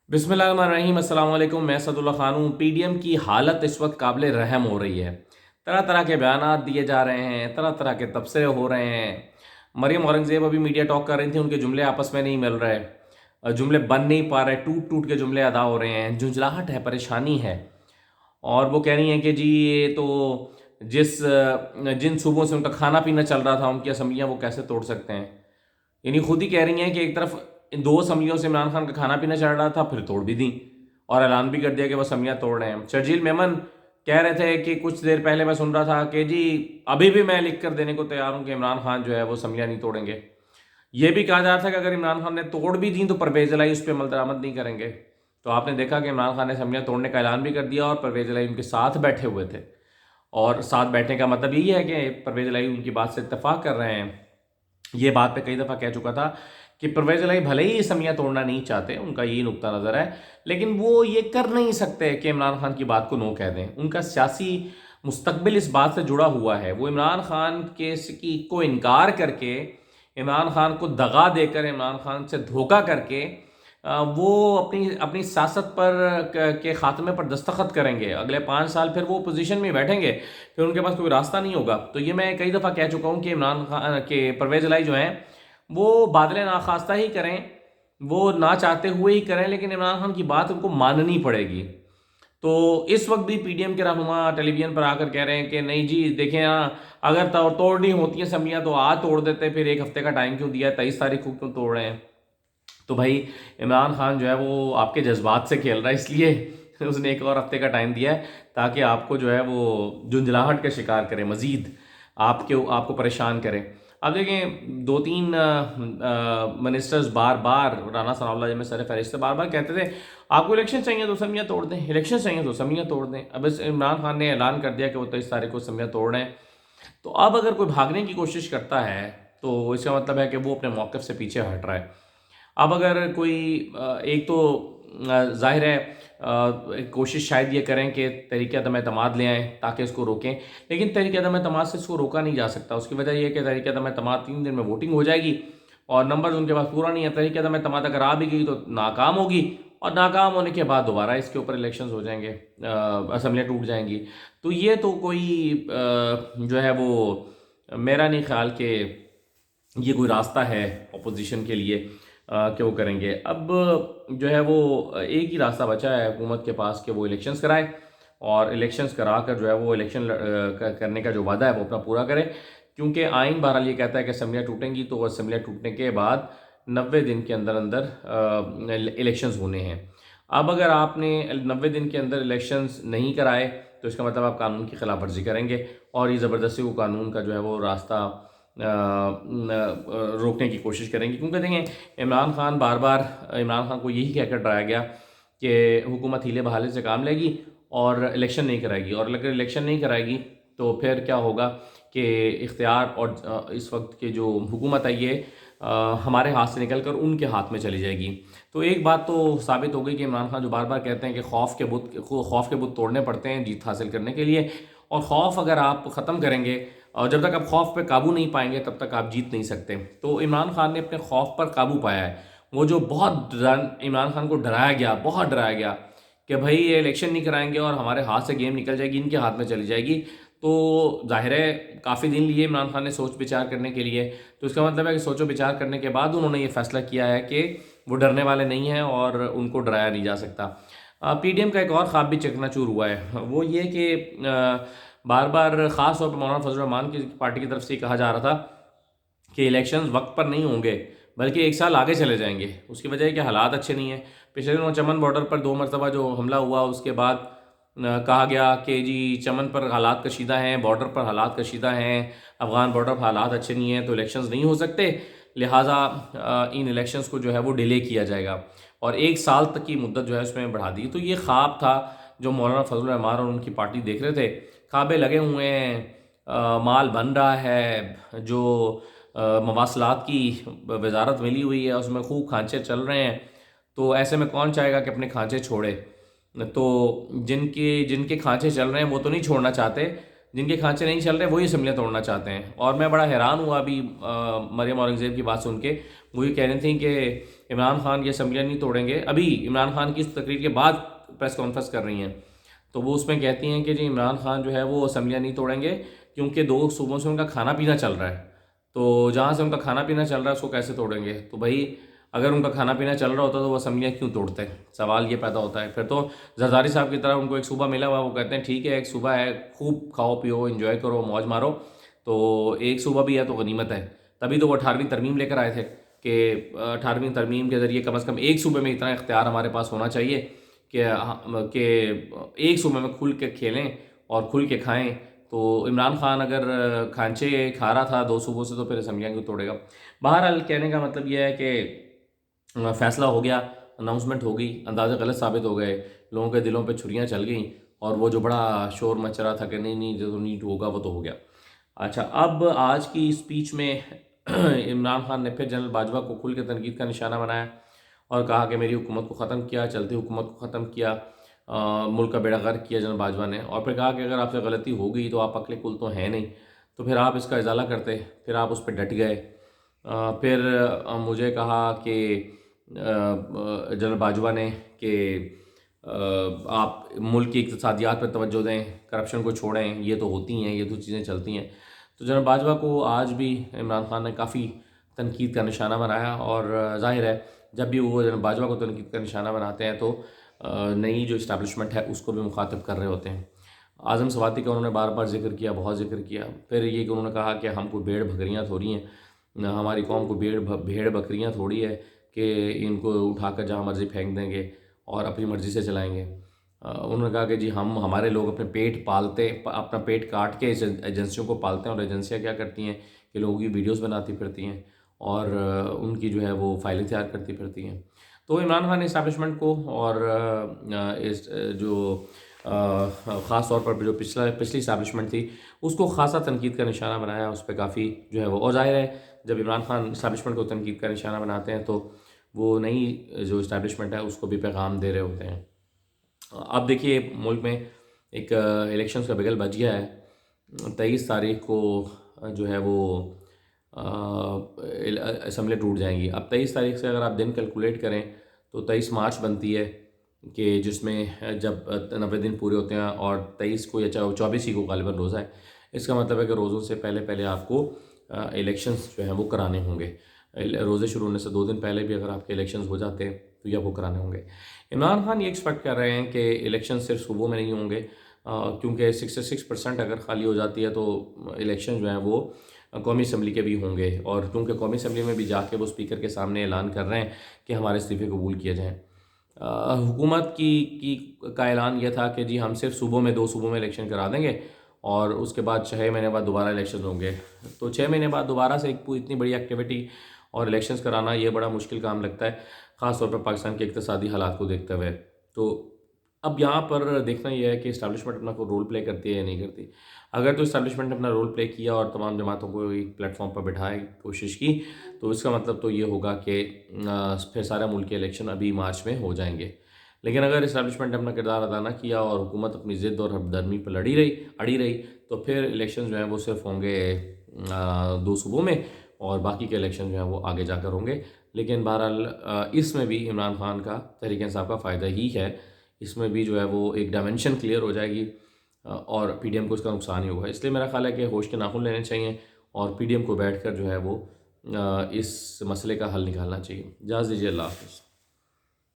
बिस्मिल्लाहिर्रहमानिर्रहीम अस्सलाम वालेकुम। मैं सदुल्ला खान हूँ। पीडीएम की हालत इस वक्त काबिल रहम हो रही है। तरह तरह के बयानात दिए जा रहे हैं, तरह तरह के तबसरे हो रहे हैं। मरियम औरंगज़ेब अभी मीडिया टॉक कर रही थी, उनके जुमले आपस में नहीं मिल रहे, जुमले बन नहीं पा रहे, टूट टूट के जुमले अदा हो रहे हैं, झुंझलाहट है, परेशानी है। और वो कह रही हैं कि जी ये तो जिस जिन सूबों से उनका खाना पीना चल रहा था, उनकी असम्बलियाँ वो कैसे तोड़ सकते हैं। यानी खुद ही कह रही हैं कि एक तरफ इन दो असम्बलियों से इमरान खान का खाना पीना चल रहा था, फिर तोड़ भी दी और ऐलान भी कर दिया कि वो असम्बलियाँ तोड़ रहे हैं। शर्जील मेमन कह रहे थे कि कुछ देर पहले मैं सुन रहा था कि जी अभी भी मैं लिख कर देने को तैयार हूँ कि इमरान खान जो है वो असम्बलियाँ नहीं तोड़ेंगे। ये भी कहा जा रहा था कि अगर इमरान खान ने तोड़ भी दी तो परवेज इलाही उस पर अमल दरामद नहीं करेंगे। तो आपने देखा कि इमरान खान ने असम्बलियाँ तोड़ने का ऐलान भी कर दिया और परवेज इलाही उनके साथ बैठे हुए थे। और साथ बैठने का मतलब यही है कि परवेज इलाही उनकी बात से इत्तेफाक कर रहे हैं। ये बात पे कई दफ़ा कह चुका था कि परवेज इलाही भले ही असमिया तोड़ना नहीं चाहते, उनका यही नुक्ता नज़र है, लेकिन वो ये कर नहीं सकते कि इमरान खान की बात को नो कह दें। उनका सियासी मुस्तकबिल इस बात से जुड़ा हुआ है। वो इमरान खान की को इनकार करके, इमरान खान को दगा देकर, इमरान खान से धोखा करके वो अपनी अपनी सियासत के खात्मे पर दस्तखत करेंगे। अगले 5 साल फिर वो पोजीशन में बैठेंगे, फिर उनके पास कोई रास्ता नहीं होगा। तो ये मैं कई दफ़ा कह चुका हूँ कि इमरान खान के परवेज इलाही जो हैं वो बादल नाख्वास्ता ही करें, वो ना चाहते हुए ही करें, लेकिन इमरान खान की बात उनको माननी पड़ेगी। तो इस वक्त भी पीडीएम के रहनुमा टेलीविजन पर आकर कह रहे हैं कि नहीं जी देखें, अगर तोड़नी होती है असम्बलियाँ तो आज तोड़ देते, फिर एक हफ्ते का टाइम क्यों दिया है, 23 तारीख को क्यों तोड़ रहे हैं। तो भाई इमरान खान जो है वो आपके जज्बात से खेल रहा है, इसलिए उसने एक और हफ्ते का टाइम दिया है ताकि आपको जो है वो झुंझलाहट का शिकार करे, मज़ीद आपको परेशान करे। अब देखें, दो तीन मिनिस्टर्स बार बार, राना सनाउल्लाह जब में सर फहरिस्त, बार बार कहते थे आपको इलेक्शन चाहिए तो असम्बलियाँ तोड़ दें, इलेक्शन चाहिए तो असम्बलियाँ तोड़ दें। अब इस इमरान खान ने ऐलान कर दिया कि वो 23 तारीख को असम्बलियाँ तोड़ रहे हैं। तो अब अगर कोई भागने की कोशिश करता है तो इसका मतलब है कि वो अपने मौक़िफ़ से पीछे हट रहा है। अब अगर कोई एक तो ज़ाहिर है कोशिश शायद ये करें कि तहरीक अदम एतमाद ले आएँ ताकि इसको रोकें, लेकिन तहरीक अदम एतमाद से इसको रोका नहीं जा सकता। उसकी वजह यह है कि तहरीक अदम एतमाद 3 दिन में वोटिंग हो जाएगी और नंबर्स उनके पास पूरा नहीं है। तहरीक अदम एतमाद अगर आ भी गई तो नाकाम होगी, और नाकाम होने के बाद दोबारा इसके ऊपर इलेक्शंस हो जाएंगे, असम्बलियाँ टूट जाएंगी। तो ये तो कोई जो है वो मेरा नहीं ख्याल कि ये कोई रास्ता है अपोजिशन के लिए कि वो करेंगे। अब जो है वो एक ही रास्ता बचा है हुकूमत के पास कि वो इलेक्शंस कराए, और इलेक्शंस करा कर जो है वो इलेक्शन करने का जो वादा है वो अपना पूरा करे। क्योंकि आइन बहरहाल ये कहता है कि असम्बलियाँ टूटेंगी, तो असम्बलियाँ टूटने के बाद 90 दिन के अंदर अंदर इलेक्शंस होने हैं। अब अगर आपने 90 दिन के अंदर इलेक्शंस नहीं कराए तो इसका मतलब आप कानून की खिलाफ वर्जी करेंगे, और ये ज़बरदस्ती को कानून का जो है वो रास्ता रोकने की कोशिश करेंगे। क्योंकि देखें, इमरान खान को यही कहकर डराया गया कि हुकूमत हीले बहाले से काम लेगी और इलेक्शन नहीं कराएगी, और अगर इलेक्शन नहीं कराएगी तो फिर क्या होगा कि इख्तियार और इस वक्त के जो हुकूमत है ये हमारे हाथ से निकल कर उनके हाथ में चली जाएगी। तो एक बात तो साबित हो गई कि इमरान खान जो बार बार कहते हैं कि खौफ के बुत तोड़ने पड़ते हैं जीत हासिल करने के लिए, और खौफ अगर आप ख़त्म करेंगे और जब तक आप खौफ पे काबू नहीं पाएंगे तब तक आप जीत नहीं सकते। तो इमरान खान ने अपने खौफ पर काबू पाया है। वो जो इमरान खान को डराया गया, बहुत डराया गया कि भाई ये इलेक्शन नहीं कराएंगे और हमारे हाथ से गेम निकल जाएगी, इनके हाथ में चली जाएगी। तो जाहिर है काफ़ी दिन लिए इमरान खान ने सोच विचार करने के लिए। तो इसका मतलब है कि सोचो विचार करने के बाद उन्होंने ये फैसला किया है कि वो डरने वाले नहीं हैं और उनको डराया नहीं जा सकता। पीडीएम का एक और ख्वाब भी चकनाचूर हुआ है, वो ये कि बार बार ख़ास तौर पर मौलाना फजल रहमान की पार्टी की तरफ से कहा जा रहा था कि इलेक्शंस वक्त पर नहीं होंगे बल्कि 1 साल आगे चले जाएंगे। उसकी वजह है कि हालात अच्छे नहीं हैं। पिछले दिनों चमन बॉर्डर पर 2 मरतबा जो हमला हुआ, उसके बाद कहा गया कि जी चमन पर हालात कशीदा हैं, बॉर्डर पर हालात कशीदा हैं, अफ़गान बॉर्डर पर हालात अच्छे नहीं हैं, तो इलेक्शंस नहीं हो सकते, लिहाजा इन इलेक्शंस को जो है वो डिले किया जाएगा, और 1 साल तक की मुद्दत जो है उसमें बढ़ा दी। तो ये ख्वाब था जो मौलाना फजल रहमान और उनकी पार्टी देख रहे थे। ख्वाबे लगे हुए हैं, माल बन रहा है, जो मवासलात की वजारत मिली हुई है उसमें खूब खांचे चल रहे हैं। तो ऐसे में कौन चाहेगा कि अपने खांचे छोड़े। तो जिनके जिनके खांचे चल रहे हैं वो तो नहीं छोड़ना चाहते, جن کے کھانچے نہیں چل رہے وہی اسمبلیاں توڑنا چاہتے ہیں. اور میں بڑا حیران ہوا ابھی مریم اورنگزیب کی بات سن کے. وہ یہ کہہ رہی تھیں کہ عمران خان یہ اسمبلیاں نہیں توڑیں گے. ابھی عمران خان کی اس تقریر کے بعد پریس کانفرنس کر رہی ہیں تو وہ اس میں کہتی ہیں کہ جی عمران خان جو ہے وہ اسمبلیاں نہیں توڑیں گے کیونکہ 2 صوبوں سے ان کا کھانا پینا چل رہا ہے. تو جہاں سے ان کا کھانا پینا چل رہا ہے اس کو کیسے توڑیں گے؟ تو بھائی اگر ان کا کھانا پینا چل رہا ہوتا تو وہ اسمبلیاں کیوں توڑتے ہیں؟ سوال یہ پیدا ہوتا ہے. پھر تو زرداری صاحب کی طرح ان کو ایک صوبہ ملا ہوا، وہ کہتے ہیں ٹھیک ہے ایک صوبہ ہے، خوب کھاؤ پیو انجوائے کرو موج مارو، تو ایک صوبہ بھی ہے تو غنیمت ہے. تبھی تو وہ 18ویں ترمیم لے کر آئے تھے کہ 18ویں ترمیم کے ذریعے کم از کم ایک صوبے میں اتنا اختیار ہمارے پاس ہونا چاہیے کہ ایک صوبے میں کھل کے کھیلیں اور کھل کے کھائیں. تو عمران خان اگر کھانچے کھا رہا تھا 2 صوبوں سے تو پھر اسمبلیاں کیوں توڑے گا؟ بہرحال کہنے کا مطلب یہ ہے کہ فیصلہ ہو گیا، اناؤنسمنٹ ہو گئی، اندازے غلط ثابت ہو گئے، لوگوں کے دلوں پہ چھریاں چل گئیں اور وہ جو بڑا شور مچ رہا تھا کہ نہیں جو نیٹ ہوگا وہ تو ہو گیا. اچھا، اب آج کی اسپیچ میں عمران خان نے پھر جنرل باجوہ کو کھل کے تنقید کا نشانہ بنایا اور کہا کہ میری حکومت کو ختم کیا، چلتی حکومت کو ختم کیا، ملک کا بیڑا غرق کیا جنرل باجوہ نے. اور پھر کہا کہ اگر آپ سے غلطی ہو گئی تو آپ عقل کل تو ہیں نہیں، تو پھر آپ اس کا ازالہ کرتے، پھر آپ اس پہ ڈٹ گئے. پھر مجھے کہا کہ جنرل باجوہ نے کہ آپ ملک کی اقتصادیات پر توجہ دیں، کرپشن کو چھوڑیں، یہ تو ہوتی ہیں، یہ تو چیزیں چلتی ہیں. تو جنرل باجوہ کو آج بھی عمران خان نے کافی تنقید کا نشانہ بنایا. اور ظاہر ہے جب بھی وہ جنرل باجوہ کو تنقید کا نشانہ بناتے ہیں تو نئی جو اسٹیبلشمنٹ ہے اس کو بھی مخاطب کر رہے ہوتے ہیں. اعظم سواتی کا انہوں نے بار بار ذکر کیا، بہت ذکر کیا. پھر یہ کہ انہوں نے کہا کہ ہم کو بھیڑ بکریاں تھوڑی ہیں، ہماری قوم کو بھیڑ بکریاں تھوڑی ہے کہ ان کو اٹھا کر جہاں مرضی پھینک دیں گے اور اپنی مرضی سے چلائیں گے. انہوں نے کہا کہ جی ہمارے لوگ اپنے پیٹ پالتے، اپنا پیٹ کاٹ کے ایجنسیوں کو پالتے ہیں، اور ایجنسیاں کیا کرتی ہیں کہ لوگوں کی ویڈیوز بناتی پھرتی ہیں اور ان کی جو ہے وہ فائلیں تیار کرتی پھرتی ہیں. تو عمران خان نے اسٹیبلشمنٹ کو اور جو خاص طور پر جو پچھلی اسٹیبلشمنٹ تھی اس کو خاصا تنقید کا نشانہ بنایا، اس پہ کافی جو ہے وہ. اور ظاہر ہے جب عمران خان اسٹیبلشمنٹ کو تنقید کا نشانہ بناتے ہیں تو وہ نئی جو اسٹیبلشمنٹ ہے اس کو بھی پیغام دے رہے ہوتے ہیں. اب دیکھیے ملک میں ایک الیکشنز کا بگل بج گیا ہے. 23 تاریخ کو جو ہے وہ اسمبلی ٹوٹ جائیں گی. اب 23 تاریخ سے اگر آپ دن کیلکولیٹ کریں تو 23 مارچ بنتی ہے کہ جس میں جب 90 دن پورے ہوتے ہیں اور 23 کو یا 24 ہی کو غالباً روزہ ہے. اس کا مطلب ہے کہ روزوں سے پہلے آپ کو الیکشنز جو ہیں وہ کرانے ہوں گے. روزے شروع ہونے سے 2 دن پہلے بھی اگر آپ کے الیکشنز ہو جاتے ہیں تو یہ آپ کو کرانے ہوں گے. عمران خان یہ ایکسپیکٹ کر رہے ہیں کہ الیکشن صرف صوبوں میں نہیں ہوں گے، کیونکہ 66% اگر خالی ہو جاتی ہے تو الیکشن جو ہیں وہ قومی اسمبلی کے بھی ہوں گے. اور کیونکہ قومی اسمبلی میں بھی جا کے وہ اسپیکر کے سامنے اعلان کر رہے ہیں کہ ہمارے استعفے قبول کیے جائیں. حکومت کا اعلان یہ تھا کہ جی ہم صرف 2 صوبوں میں الیکشن کرا دیں گے اور اس کے بعد 6 مہینے بعد دوبارہ الیکشن ہوں گے. تو 6 مہینے بعد دوبارہ سے اتنی بڑی ایکٹیویٹی اور الیکشنز کرانا یہ بڑا مشکل کام لگتا ہے، خاص طور پر پاکستان کے اقتصادی حالات کو دیکھتے ہوئے. تو اب یہاں پر دیکھنا یہ ہے کہ اسٹیبلشمنٹ اپنا کوئی رول پلے کرتی ہے یا نہیں کرتی. اگر تو اسٹیبلشمنٹ نے اپنا رول پلے کیا اور تمام جماعتوں کو ایک پلیٹ فارم پر بٹھائے کوشش کی تو اس کا مطلب تو یہ ہوگا کہ پھر سارا ملک کے الیکشن ابھی مارچ میں ہو جائیں گے. لیکن اگر اسٹیبلشمنٹ نے اپنا کردار ادا نہ کیا اور حکومت اپنی ضد اور ہمدرمی پر اڑی رہی تو پھر الیکشن جو ہیں وہ صرف ہوں گے 2 صوبوں میں اور باقی کے الیکشن جو ہیں وہ آگے جا کر ہوں گے. لیکن بہرحال اس میں بھی عمران خان کا، تحریک انصاف کا فائدہ ہی ہے. اس میں بھی جو ہے وہ ایک ڈائمنشن کلیئر ہو جائے گی اور پی ڈی ایم کو اس کا نقصان ہی ہوگا. اس لیے میرا خیال ہے کہ ہوش کے ناخن لینے چاہیے اور پی ڈی ایم کو بیٹھ کر جو ہے وہ اس مسئلے کا حل نکالنا چاہیے. اجازت دیجیے، اللہ حافظ.